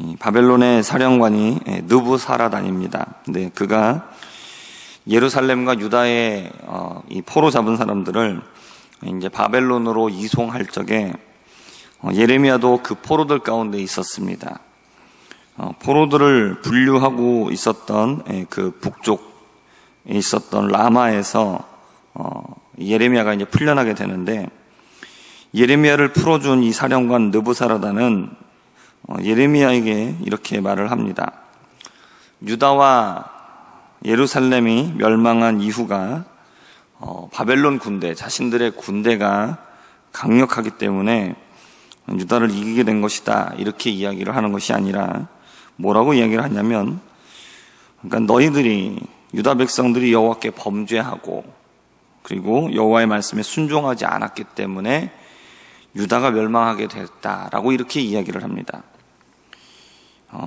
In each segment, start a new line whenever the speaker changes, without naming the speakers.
이 바벨론의 사령관이 느부사라단입니다. 근데 그가 예루살렘과 유다의 이 포로 잡은 사람들을 이제 바벨론으로 이송할 적에 예레미야도 그 포로들 가운데 있었습니다. 포로들을 분류하고 있었던 그 북쪽에 있었던 라마에서 예레미야가 이제 풀려나게 되는데, 예레미야를 풀어준 이 사령관 느부사라단은 예레미야에게 이렇게 말을 합니다. 유다와 예루살렘이 멸망한 이후가 바벨론 군대, 자신들의 군대가 강력하기 때문에 유다를 이기게 된 것이다, 이렇게 이야기를 하는 것이 아니라 뭐라고 이야기를 하냐면, 그러니까 너희들이, 유다 백성들이 여호와께 범죄하고 그리고 여호와의 말씀에 순종하지 않았기 때문에 유다가 멸망하게 됐다라고 이렇게 이야기를 합니다.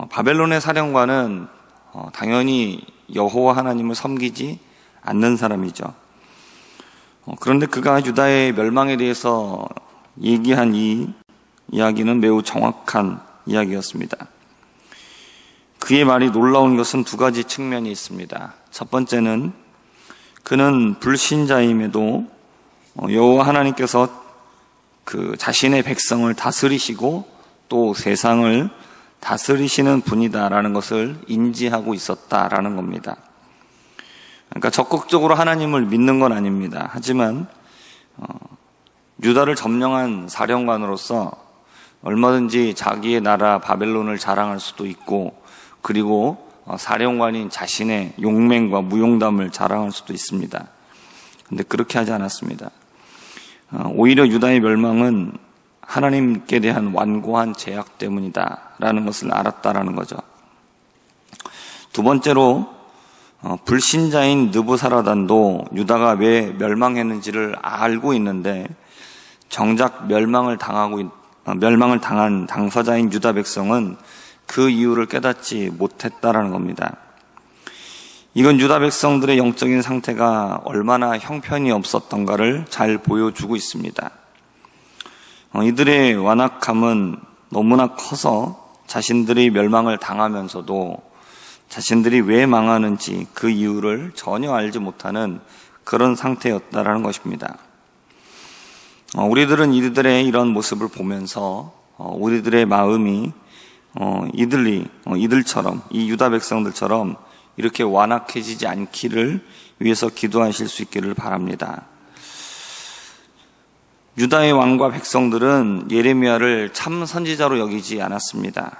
바벨론의 사령관은 당연히 여호와 하나님을 섬기지 않는 사람이죠. 그런데 그가 유다의 멸망에 대해서 얘기한 이 이야기는 매우 정확한 이야기였습니다. 그의 말이 놀라운 것은 두 가지 측면이 있습니다. 첫 번째는 그는 불신자임에도 여호와 하나님께서 그 자신의 백성을 다스리시고 또 세상을 다스리시는 분이다라는 것을 인지하고 있었다라는 겁니다. 그러니까 적극적으로 하나님을 믿는 건 아닙니다. 하지만 유다를 점령한 사령관으로서 얼마든지 자기의 나라 바벨론을 자랑할 수도 있고, 그리고 사령관인 자신의 용맹과 무용담을 자랑할 수도 있습니다. 그런데 그렇게 하지 않았습니다. 오히려 유다의 멸망은 하나님께 대한 완고한 제약 때문이다라는 것을 알았다라는 거죠. 두 번째로 불신자인 느부사라단도 유다가 왜 멸망했는지를 알고 있는데, 정작 멸망을 당한 당사자인 유다 백성은 그 이유를 깨닫지 못했다라는 겁니다. 이건 유다 백성들의 영적인 상태가 얼마나 형편이 없었던가를 잘 보여주고 있습니다. 이들의 완악함은 너무나 커서 자신들이 멸망을 당하면서도 자신들이 왜 망하는지 그 이유를 전혀 알지 못하는 그런 상태였다라는 것입니다. 우리들은 이들의 이런 모습을 보면서 우리들의 마음이 이들처럼, 이 유다 백성들처럼 이렇게 완악해지지 않기를 위해서 기도하실 수 있기를 바랍니다. 유다의 왕과 백성들은 예레미야를 참 선지자로 여기지 않았습니다.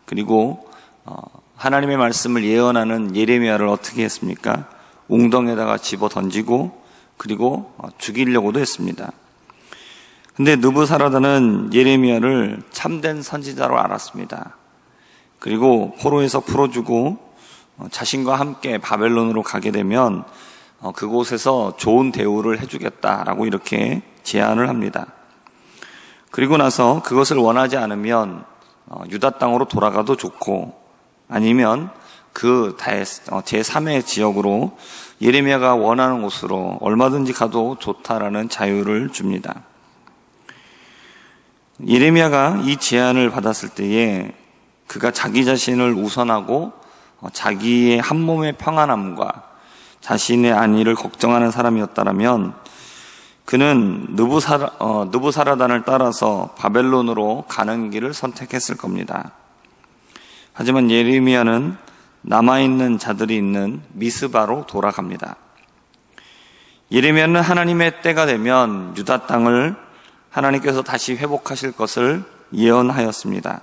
그리고 하나님의 말씀을 예언하는 예레미야를 어떻게 했습니까? 웅덩이에다가 집어 던지고 그리고 죽이려고도 했습니다. 근데 느부사라단은 예레미야를 참된 선지자로 알았습니다. 그리고 포로에서 풀어주고 자신과 함께 바벨론으로 가게 되면 그곳에서 좋은 대우를 해주겠다라고 이렇게 제안을 합니다. 그리고 나서 그것을 원하지 않으면 유다 땅으로 돌아가도 좋고, 아니면 그 제3의 지역으로 예레미야가 원하는 곳으로 얼마든지 가도 좋다라는 자유를 줍니다. 예레미야가 이 제안을 받았을 때에 그가 자기 자신을 우선하고 자기의 한 몸의 평안함과 자신의 안위를 걱정하는 사람이었다면 그는 느부사라단을 따라서 바벨론으로 가는 길을 선택했을 겁니다. 하지만 예레미야는 남아있는 자들이 있는 미스바로 돌아갑니다. 예레미야는 하나님의 때가 되면 유다 땅을 하나님께서 다시 회복하실 것을 예언하였습니다.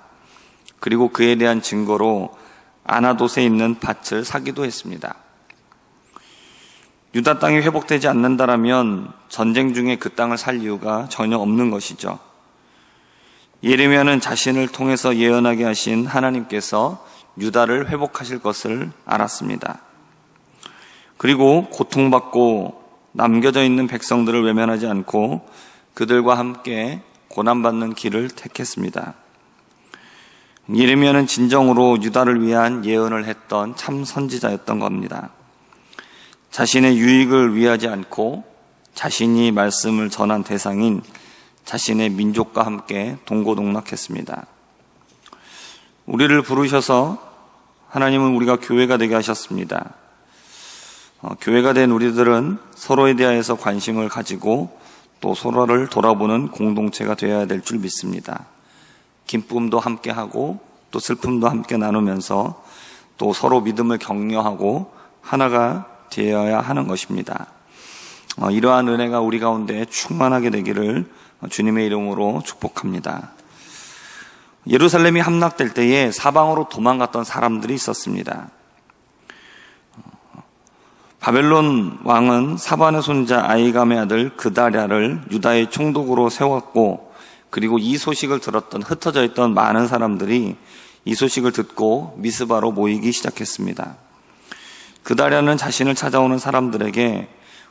그리고 그에 대한 증거로 아나돗에 있는 밭을 사기도 했습니다. 유다 땅이 회복되지 않는다라면 전쟁 중에 그 땅을 살 이유가 전혀 없는 것이죠. 예레미야는 자신을 통해서 예언하게 하신 하나님께서 유다를 회복하실 것을 알았습니다. 그리고 고통받고 남겨져 있는 백성들을 외면하지 않고 그들과 함께 고난받는 길을 택했습니다. 예레미야는 진정으로 유다를 위한 예언을 했던 참 선지자였던 겁니다. 자신의 유익을 위하지 않고 자신이 말씀을 전한 대상인 자신의 민족과 함께 동고동락했습니다. 우리를 부르셔서 하나님은 우리가 교회가 되게 하셨습니다. 교회가 된 우리들은 서로에 대하여서 관심을 가지고 또 서로를 돌아보는 공동체가 되어야 될 줄 믿습니다. 기쁨도 함께하고 또 슬픔도 함께 나누면서 또 서로 믿음을 격려하고 하나가 되어야 하는 것입니다. 이러한 은혜가 우리 가운데 충만하게 되기를 주님의 이름으로 축복합니다. 예루살렘이 함락될 때에 사방으로 도망갔던 사람들이 있었습니다. 바벨론 왕은 사반의 손자 아이감의 아들 그다랴를 유다의 총독으로 세웠고, 그리고 이 소식을 들었던 흩어져 있던 많은 사람들이 이 소식을 듣고 미스바로 모이기 시작했습니다. 그다랴는 자신을 찾아오는 사람들에게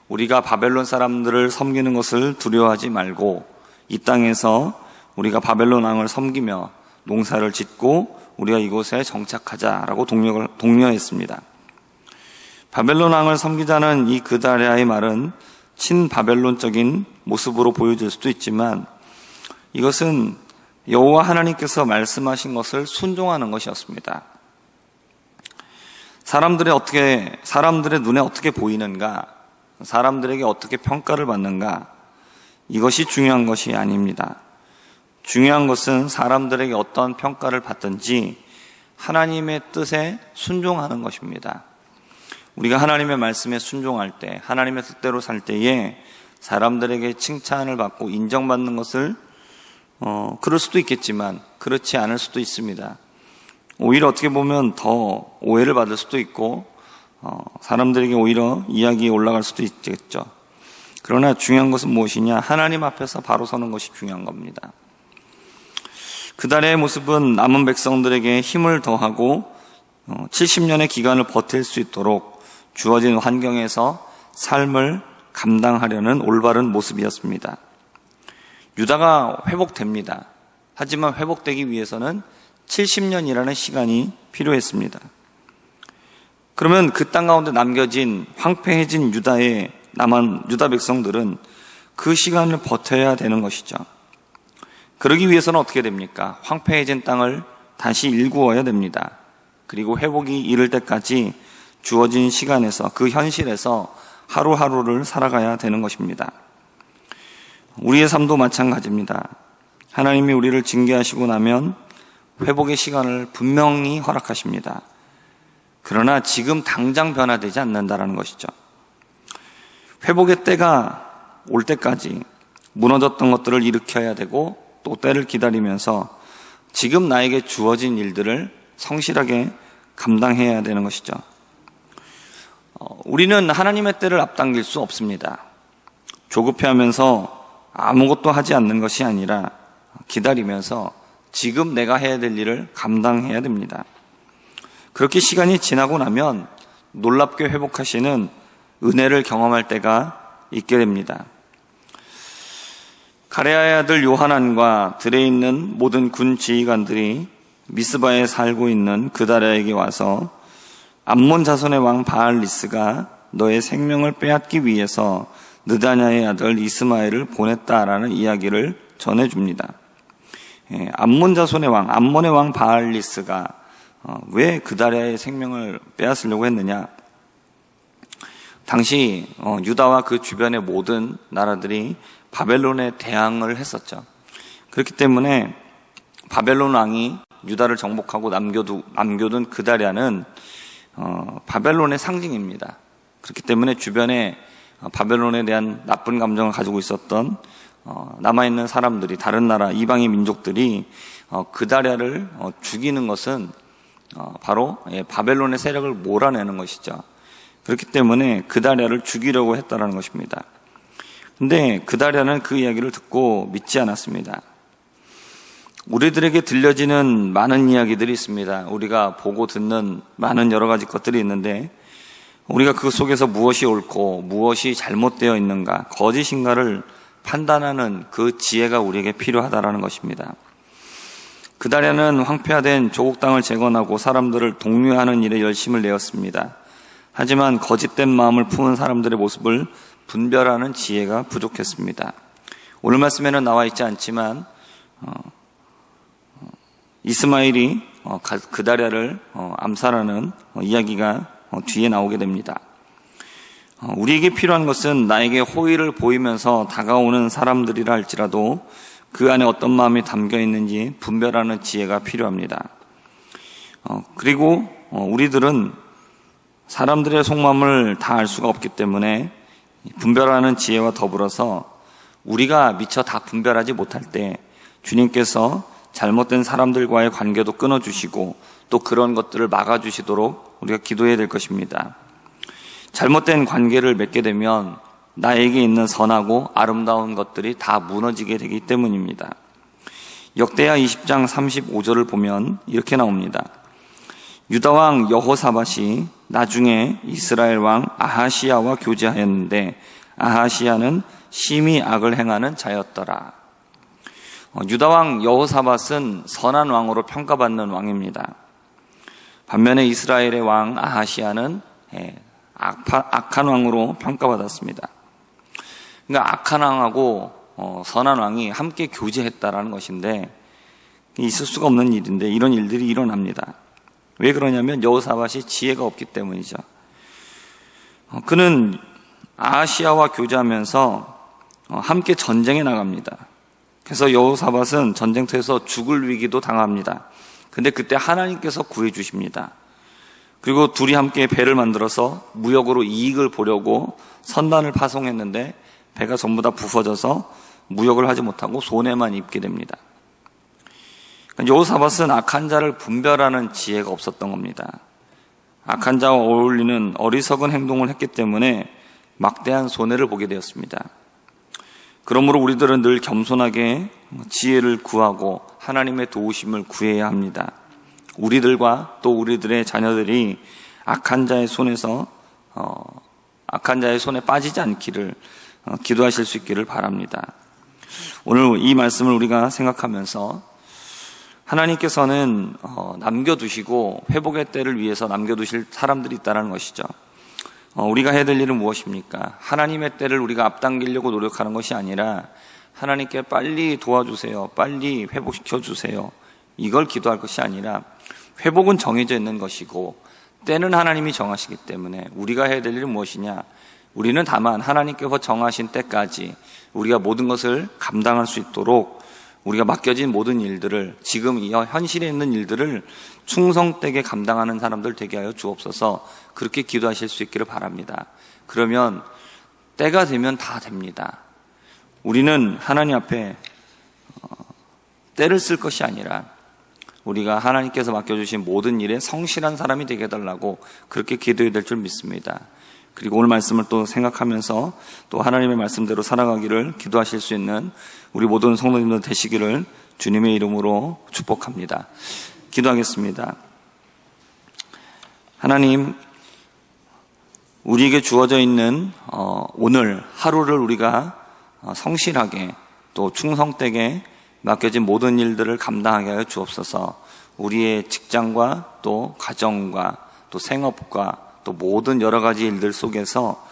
우리가 바벨론 사람들을 섬기는 것을 두려워하지 말고 이 땅에서 우리가 바벨론 왕을 섬기며 농사를 짓고 우리가 이곳에 정착하자라고 독려했습니다. 바벨론 왕을 섬기자는 이 그다랴의 말은 친바벨론적인 모습으로 보여질 수도 있지만 이것은 여호와 하나님께서 말씀하신 것을 순종하는 것이었습니다. 사람들의 눈에 어떻게 보이는가, 사람들에게 어떻게 평가를 받는가, 이것이 중요한 것이 아닙니다. 중요한 것은 사람들에게 어떤 평가를 받든지 하나님의 뜻에 순종하는 것입니다. 우리가 하나님의 말씀에 순종할 때, 하나님의 뜻대로 살 때에 사람들에게 칭찬을 받고 인정받는 것을 그럴 수도 있겠지만 그렇지 않을 수도 있습니다. 오히려 어떻게 보면 더 오해를 받을 수도 있고 사람들에게 오히려 이야기에 올라갈 수도 있겠죠. 그러나 중요한 것은 무엇이냐? 하나님 앞에서 바로 서는 것이 중요한 겁니다. 그다랴의 모습은 남은 백성들에게 힘을 더하고 70년의 기간을 버틸 수 있도록 주어진 환경에서 삶을 감당하려는 올바른 모습이었습니다. 유다가 회복됩니다. 하지만 회복되기 위해서는 70년이라는 시간이 필요했습니다. 그러면 그 땅 가운데 남겨진 황폐해진 유다 백성들은 그 시간을 버텨야 되는 것이죠. 그러기 위해서는 어떻게 됩니까? 황폐해진 땅을 다시 일구어야 됩니다. 그리고 회복이 이를 때까지 주어진 시간에서, 그 현실에서 하루하루를 살아가야 되는 것입니다. 우리의 삶도 마찬가지입니다. 하나님이 우리를 징계하시고 나면 회복의 시간을 분명히 허락하십니다. 그러나 지금 당장 변화되지 않는다는 것이죠. 회복의 때가 올 때까지 무너졌던 것들을 일으켜야 되고 또 때를 기다리면서 지금 나에게 주어진 일들을 성실하게 감당해야 되는 것이죠. 우리는 하나님의 때를 앞당길 수 없습니다. 조급해하면서 아무것도 하지 않는 것이 아니라 기다리면서 지금 내가 해야 될 일을 감당해야 됩니다. 그렇게 시간이 지나고 나면 놀랍게 회복하시는 은혜를 경험할 때가 있게 됩니다. 가레아의 아들 요하난과 들에 있는 모든 군 지휘관들이 미스바에 살고 있는 그다랴에게 와서 암몬 자손의 왕 바알리스가 너의 생명을 빼앗기 위해서 느다냐의 아들 이스마엘을 보냈다라는 이야기를 전해줍니다. 암몬 자손의 왕, 암몬의 왕 바알리스가 왜 그다랴의 생명을 빼앗으려고 했느냐? 당시 유다와 그 주변의 모든 나라들이 바벨론에 대항을 했었죠. 그렇기 때문에 바벨론 왕이 유다를 정복하고 남겨둔 그다랴는 바벨론의 상징입니다. 그렇기 때문에 주변에 바벨론에 대한 나쁜 감정을 가지고 있었던 남아있는 사람들이, 다른 나라 이방의 민족들이 그다랴를 죽이는 것은 바로 바벨론의 세력을 몰아내는 것이죠. 그렇기 때문에 그다랴를 죽이려고 했다는 것입니다. 근데 그다랴는 그 이야기를 듣고 믿지 않았습니다. 우리들에게 들려지는 많은 이야기들이 있습니다. 우리가 보고 듣는 많은 여러 가지 것들이 있는데 우리가 그 속에서 무엇이 옳고 무엇이 잘못되어 있는가, 거짓인가를 판단하는 그 지혜가 우리에게 필요하다라는 것입니다. 그다랴는 황폐화된 조국 땅을 재건하고 사람들을 독려하는 일에 열심을 내었습니다. 하지만 거짓된 마음을 품은 사람들의 모습을 분별하는 지혜가 부족했습니다. 오늘 말씀에는 나와 있지 않지만 이스마엘이 그다랴를 암살하는 이야기가 뒤에 나오게 됩니다. 우리에게 필요한 것은 나에게 호의를 보이면서 다가오는 사람들이라 할지라도 그 안에 어떤 마음이 담겨 있는지 분별하는 지혜가 필요합니다. 그리고 우리들은 사람들의 속마음을 다 알 수가 없기 때문에 분별하는 지혜와 더불어서 우리가 미처 다 분별하지 못할 때 주님께서 잘못된 사람들과의 관계도 끊어주시고 또 그런 것들을 막아주시도록 우리가 기도해야 될 것입니다. 잘못된 관계를 맺게 되면 나에게 있는 선하고 아름다운 것들이 다 무너지게 되기 때문입니다. 역대하 20장 35절을 보면 이렇게 나옵니다. 유다 왕 여호사밧이 나중에 이스라엘 왕 아하시야와 교제하였는데 아하시야는 심히 악을 행하는 자였더라. 유다 왕 여호사밧은 선한 왕으로 평가받는 왕입니다. 반면에 이스라엘의 왕 아하시야는 악한 왕으로 평가받았습니다. 그러니까 악한 왕하고 선한 왕이 함께 교제했다라는 것인데 있을 수가 없는 일인데 이런 일들이 일어납니다. 왜 그러냐면 여호사밧이 지혜가 없기 때문이죠. 그는 아하시야와 교제하면서 함께 전쟁에 나갑니다. 그래서 여호사밧은 전쟁터에서 죽을 위기도 당합니다. 근데 그때 하나님께서 구해 주십니다. 그리고 둘이 함께 배를 만들어서 무역으로 이익을 보려고 선단을 파송했는데 배가 전부 다 부서져서 무역을 하지 못하고 손해만 입게 됩니다. 여호사밧은 악한 자를 분별하는 지혜가 없었던 겁니다. 악한 자와 어울리는 어리석은 행동을 했기 때문에 막대한 손해를 보게 되었습니다. 그러므로 우리들은 늘 겸손하게 지혜를 구하고 하나님의 도우심을 구해야 합니다. 우리들과 또 우리들의 자녀들이 악한 자의 손에 빠지지 않기를 기도하실 수 있기를 바랍니다. 오늘 이 말씀을 우리가 생각하면서 하나님께서는 남겨두시고 회복의 때를 위해서 남겨두실 사람들이 있다는 것이죠. 우리가 해야 될 일은 무엇입니까? 하나님의 때를 우리가 앞당기려고 노력하는 것이 아니라 하나님께 빨리 도와주세요, 빨리 회복시켜 주세요, 이걸 기도할 것이 아니라 회복은 정해져 있는 것이고 때는 하나님이 정하시기 때문에 우리가 해야 될 일은 무엇이냐? 우리는 다만 하나님께서 정하신 때까지 우리가 모든 것을 감당할 수 있도록 우리가 맡겨진 모든 일들을, 지금 이 현실에 있는 일들을 충성되게 감당하는 사람들 되게 하여 주옵소서. 그렇게 기도하실 수 있기를 바랍니다. 그러면 때가 되면 다 됩니다. 우리는 하나님 앞에 때를 쓸 것이 아니라 우리가 하나님께서 맡겨주신 모든 일에 성실한 사람이 되게 해달라고 그렇게 기도해야 될 줄 믿습니다. 그리고 오늘 말씀을 또 생각하면서 또 하나님의 말씀대로 살아가기를 기도하실 수 있는 우리 모든 성도님들 되시기를 주님의 이름으로 축복합니다. 기도하겠습니다. 하나님, 우리에게 주어져 있는 오늘 하루를 우리가 성실하게 또 충성되게 맡겨진 모든 일들을 감당하게 하여 주옵소서. 우리의 직장과 또 가정과 또 생업과 또 모든 여러 가지 일들 속에서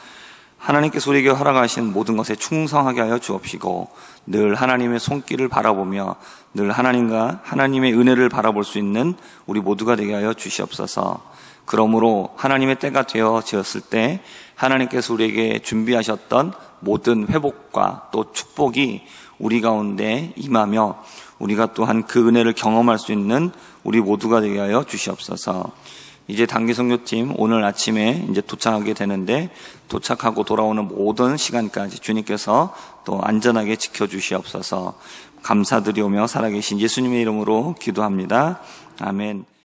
하나님께서 우리에게 허락하신 모든 것에 충성하게 하여 주옵시고 늘 하나님의 손길을 바라보며 늘 하나님과 하나님의 은혜를 바라볼 수 있는 우리 모두가 되게 하여 주시옵소서. 그러므로 하나님의 때가 되어지었을 때 하나님께서 우리에게 준비하셨던 모든 회복과 또 축복이 우리 가운데 임하며 우리가 또한 그 은혜를 경험할 수 있는 우리 모두가 되게 하여 주시옵소서. 이제 단기 선교팀 오늘 아침에 이제 도착하게 되는데 도착하고 돌아오는 모든 시간까지 주님께서 또 안전하게 지켜주시옵소서. 감사드리오며 살아계신 예수님의 이름으로 기도합니다. 아멘.